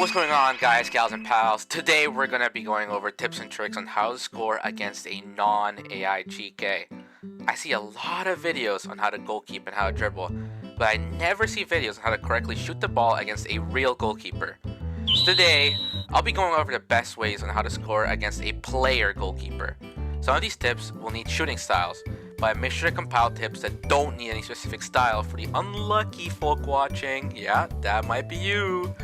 What's going on, guys, gals, and pals? Today we're going to be going over tips and tricks on how to score against a non-AI GK. I see a lot of videos on how to goalkeep and how to dribble, but I never see videos on how to correctly shoot the ball against a real goalkeeper. So today, I'll be going over the best ways on how to score against a player goalkeeper. Some of these tips will need shooting styles, but I make sure to compile tips that don't need any specific style for the unlucky folk watching. Yeah, that might be you.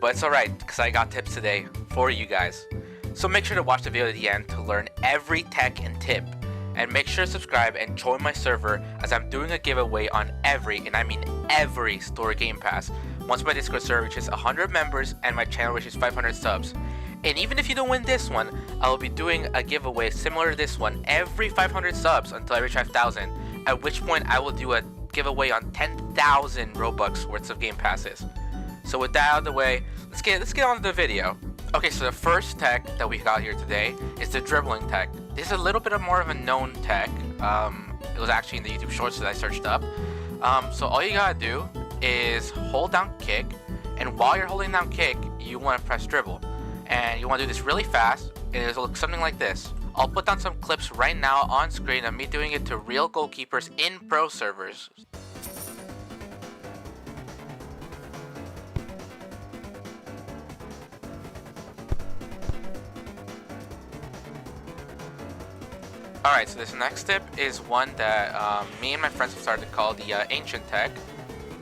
But it's alright, because I got tips today for you guys. So make sure to watch the video to the end to learn every tech and tip. And make sure to subscribe and join my server, as I'm doing a giveaway on every, and I mean every, store Game Pass once my Discord server reaches 100 members and my channel reaches 500 subs. And even if you don't win this one, I will be doing a giveaway similar to this one every 500 subs until I reach 5,000, at which point I will do a giveaway on 10,000 Robux worth of Game Passes. So with that out of the way, let's get on to the video. Okay, so the first tech that we got here today is the dribbling tech. This is a little bit more of a known tech. It was actually in the YouTube shorts that I searched up. So all you gotta do is hold down kick, and while you're holding down kick, you want to press dribble. And you want to do this really fast, and it'll look something like this. I'll put down some clips right now on screen of me doing it to real goalkeepers in pro servers. Alright, so this next tip is one that me and my friends have started to call the ancient tech.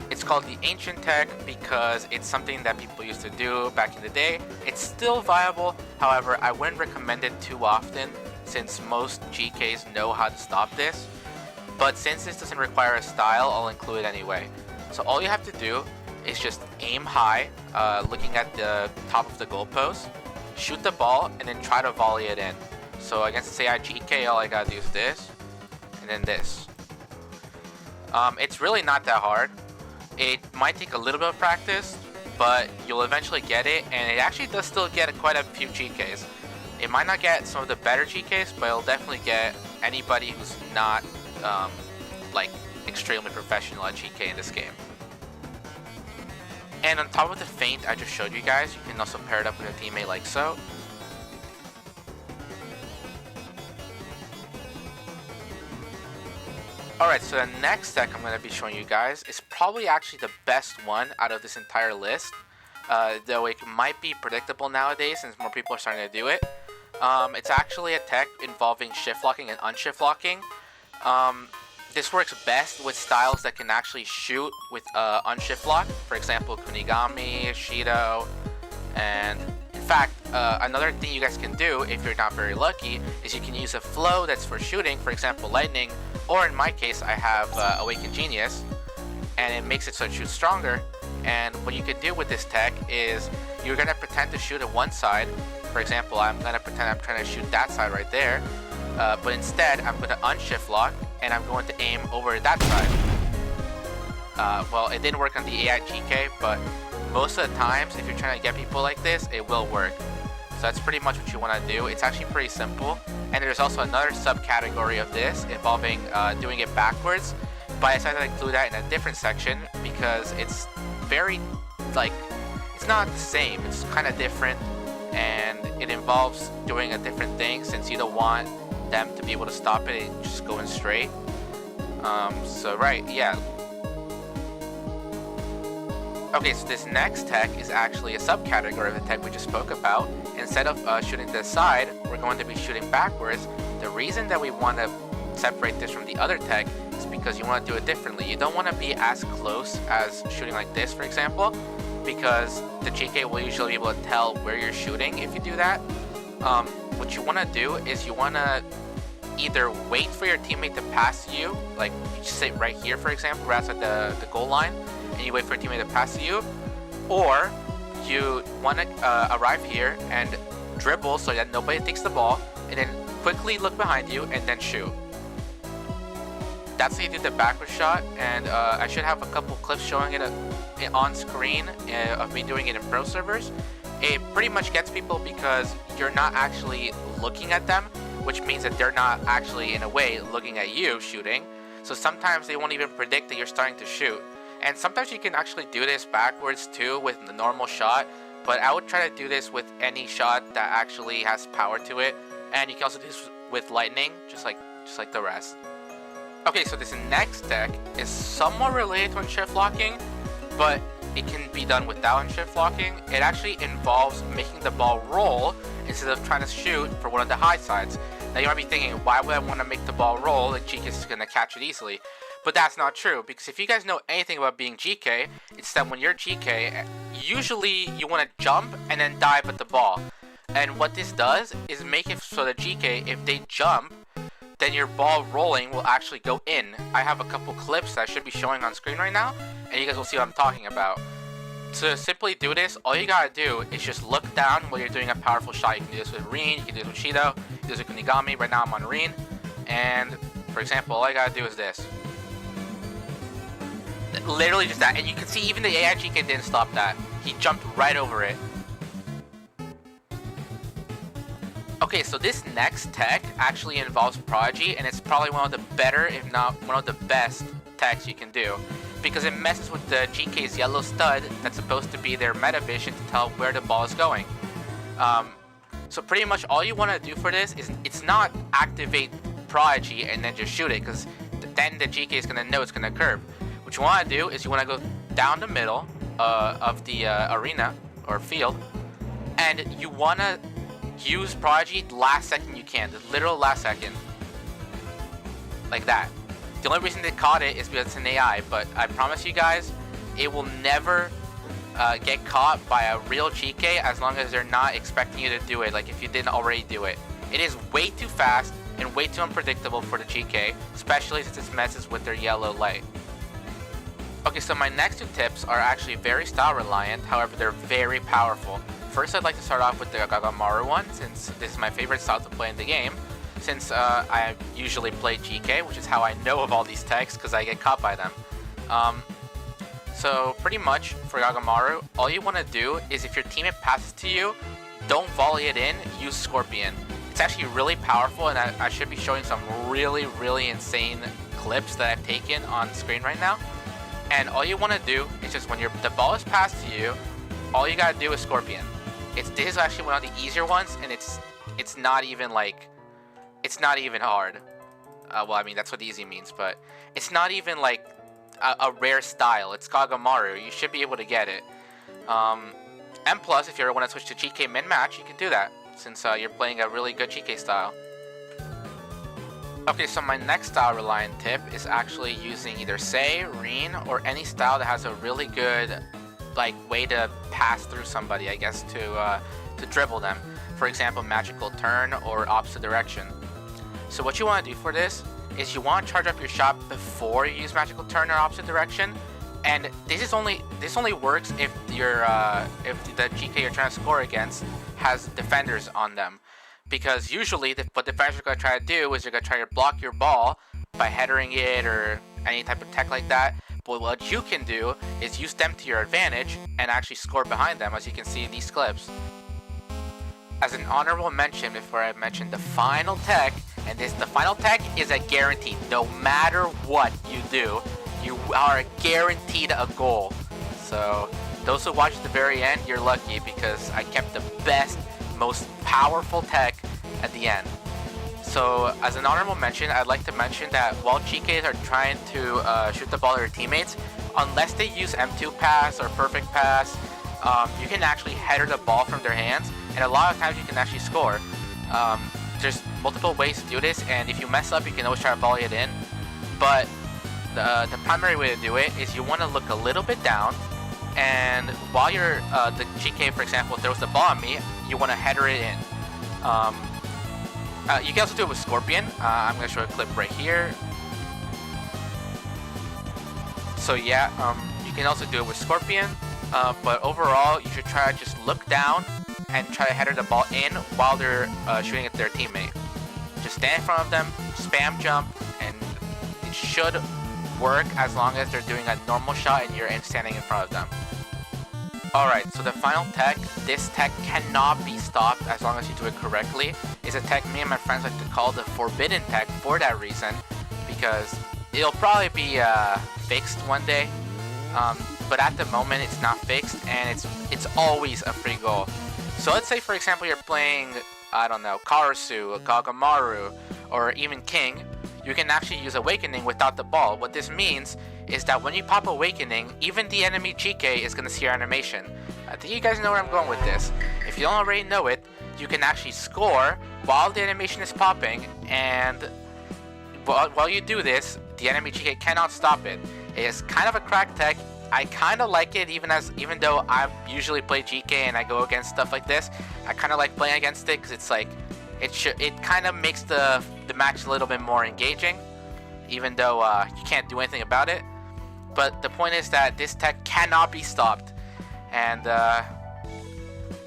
It's called the ancient tech because it's something that people used to do back in the day. It's still viable, however, I wouldn't recommend it too often since most GKs know how to stop this. But since this doesn't require a style, I'll include it anyway. So all you have to do is just aim high, looking at the top of the goalpost, shoot the ball, and then try to volley it in. So against the AI GK, all I gotta do is this, and then this. It's really not that hard. It might take a little bit of practice, but you'll eventually get it, and it actually does still get quite a few GKs. It might not get some of the better GKs, but it'll definitely get anybody who's not like extremely professional at GK in this game. And on top of the feint I just showed you guys, you can also pair it up with a teammate like so. Alright, so the next tech I'm going to be showing you guys is probably actually the best one out of this entire list. Though it might be predictable nowadays since more people are starting to do it. It's actually a tech involving shift locking and unshift locking. This works best with styles that can actually shoot with unshift lock. For example, Kunigami, Shido, and in fact, another thing you guys can do if you're not very lucky is you can use a flow that's for shooting, for example, lightning. Or in my case, I have Awakened Genius, and it makes it so it shoots stronger. And what you can do with this tech is you're going to pretend to shoot at one side. For example, I'm going to pretend I'm trying to shoot that side right there. But instead, I'm going to unshift lock, and I'm going to aim over that side. Well, it didn't work on the AI GK, but most of the times, if you're trying to get people like this, it will work. So that's pretty much what you want to do. It's actually pretty simple. And there's also another subcategory of this involving doing it backwards. But I decided to include that in a different section because it's very, it's not the same. It's kind of different. And it involves doing a different thing since you don't want them to be able to stop it and just going straight. Yeah. Okay, so this next tech is actually a subcategory of the tech we just spoke about. Instead of shooting to the side, we're going to be shooting backwards. The reason that we want to separate this from the other tech is because you want to do it differently. You don't want to be as close as shooting like this, for example, because the GK will usually be able to tell where you're shooting if you do that. What you want to do is you want to either wait for your teammate to pass you, like you just sit right here, for example, right outside the goal line, and you wait for a teammate to pass you, or you want to arrive here and dribble so that nobody takes the ball, and then quickly look behind you and then shoot. That's how you do the backward shot, and I should have a couple clips showing it on screen of me doing it in pro servers. It pretty much gets people because you're not actually looking at them, which means that they're not actually, in a way, looking at you shooting. So sometimes they won't even predict that you're starting to shoot. And sometimes you can actually do this backwards too with the normal shot, but I would try to do this with any shot that actually has power to it, and you can also do this with lightning, just like the rest. Okay, so this next tech is somewhat related to unshift locking, but it can be done without unshift locking. It actually involves making the ball roll instead of trying to shoot for one of the high sides. Now you might be thinking, why would I want to make the ball roll? Like GK is going to catch it easily. But that's not true, because if you guys know anything about being GK, it's that when you're GK, usually you want to jump and then dive at the ball. And what this does is make it so that GK, if they jump, then your ball rolling will actually go in. I have a couple clips that should be showing on screen right now, and you guys will see what I'm talking about. To simply do this, all you gotta do is just look down while you're doing a powerful shot. You can do this with Rin, you can do this with Shido, you can do this with Kunigami. Right now I'm on Rin, and for example, all I gotta do is this. Literally just that, and you can see even the AI GK didn't stop that. He jumped right over it. Okay, so this next tech actually involves Prodigy, and it's probably one of the better, if not one of the best techs you can do, because it messes with the GK's yellow stud that's supposed to be their meta vision to tell where the ball is going. So pretty much all you want to do for this is, it's not activate Prodigy and then just shoot it, because then the GK is going to know it's going to curve. What you want to do is you want to go down the middle of the arena or field, and you want to use Prodigy the last second you can, the literal last second. Like that. The only reason they caught it is because it's an AI, but I promise you guys, it will never get caught by a real GK as long as they're not expecting you to do it, like if you didn't already do it. It is way too fast and way too unpredictable for the GK, especially since it messes with their yellow light. Okay, so my next two tips are actually very style reliant, however they're very powerful. First, I'd like to start off with the Gagamaru one, since this is my favorite style to play in the game, since I usually play GK, which is how I know of all these techs, because I get caught by them. So pretty much, for Gagamaru, all you want to do is if your teammate passes to you, don't volley it in, use Scorpion. It's actually really powerful, and I should be showing some really insane clips that I've taken on screen right now. And all you want to do is just when the ball is passed to you, all you gotta do is Scorpion. This is actually one of the easier ones, and it's not even like, it's not even hard. Well, I mean that's what easy means, but it's not even like a rare style. It's Gagamaru. You should be able to get it. And plus, if you ever want to switch to GK min match, you can do that, since you're playing a really good GK style. Okay, so my next style reliant tip is actually using either Sei, Rin, or any style that has a really good way to pass through somebody, I guess, to dribble them. For example, magical turn or opposite direction. So what you want to do for this is you want to charge up your shot before you use magical turn or opposite direction, and this only works if if the GK you're trying to score against has defenders on them. Because usually what defenders are going to try to do is they're going to try to block your ball by headering it or any type of tech like that. But what you can do is use them to your advantage and actually score behind them, as you can see in these clips. As an honorable mention before I mention the final tech, and the final tech is a guarantee. No matter what you do, you are guaranteed a goal. So those who watch at the very end, you're lucky, because I kept the best, most powerful tech at the end. So as an honorable mention, I'd like to mention that while GKs are trying to shoot the ball at their teammates, unless they use M2 pass or perfect pass, you can actually header the ball from their hands, and a lot of times you can actually score. There's multiple ways to do this, and if you mess up, you can always try to volley it in. But the primary way to do it is you want to look a little bit down, and while the GK, for example, throws the ball at me, you want to header it in. You can also do it with Scorpion. I'm going to show a clip right here. So yeah, you can also do it with Scorpion, but overall you should try to just look down and try to header the ball in while they're shooting at their teammate. Just stand in front of them, spam jump, and it should work as long as they're doing a normal shot and you're standing in front of them. Alright, so the final tech, this tech cannot be stopped as long as you do it correctly. It's a tech me and my friends like to call the Forbidden Tech for that reason, because it'll probably be fixed one day. but at the moment it's not fixed, and it's always a free goal. So let's say, for example, you're playing, I don't know, Karasu, Gagamaru, or even King. You can actually use Awakening without the ball. What this means is that when you pop Awakening, even the enemy GK is going to see your animation. I think you guys know where I'm going with this. If you don't already know it, you can actually score while the animation is popping, and while you do this, the enemy GK cannot stop it. It is kind of a cracked tech. I kind of like it, even though I usually play GK and I go against stuff like this. I kind of like playing against it because it's like it kind of makes the match a little bit more engaging, even though you can't do anything about it. But the point is that this tech cannot be stopped, and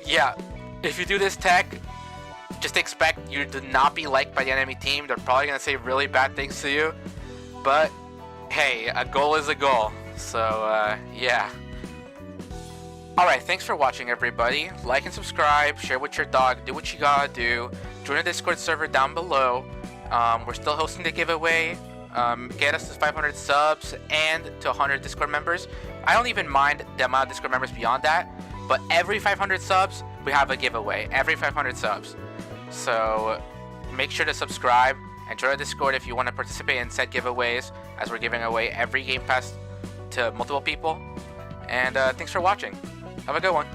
yeah, if you do this tech, just expect you to not be liked by the enemy team. They're probably gonna say really bad things to you, but hey, a goal is a goal. So yeah. Alright, thanks for watching, everybody. Like and subscribe, share with your dog, do what you gotta do. Join the Discord server down below. We're still hosting the giveaway. Get us to 500 subs and to 100 Discord members. I don't even mind the amount of Discord members beyond that, but every 500 subs, we have a giveaway. Every 500 subs. So make sure to subscribe and join the Discord if you want to participate in said giveaways, as we're giving away every Game Pass to multiple people. And thanks for watching. Have a good one.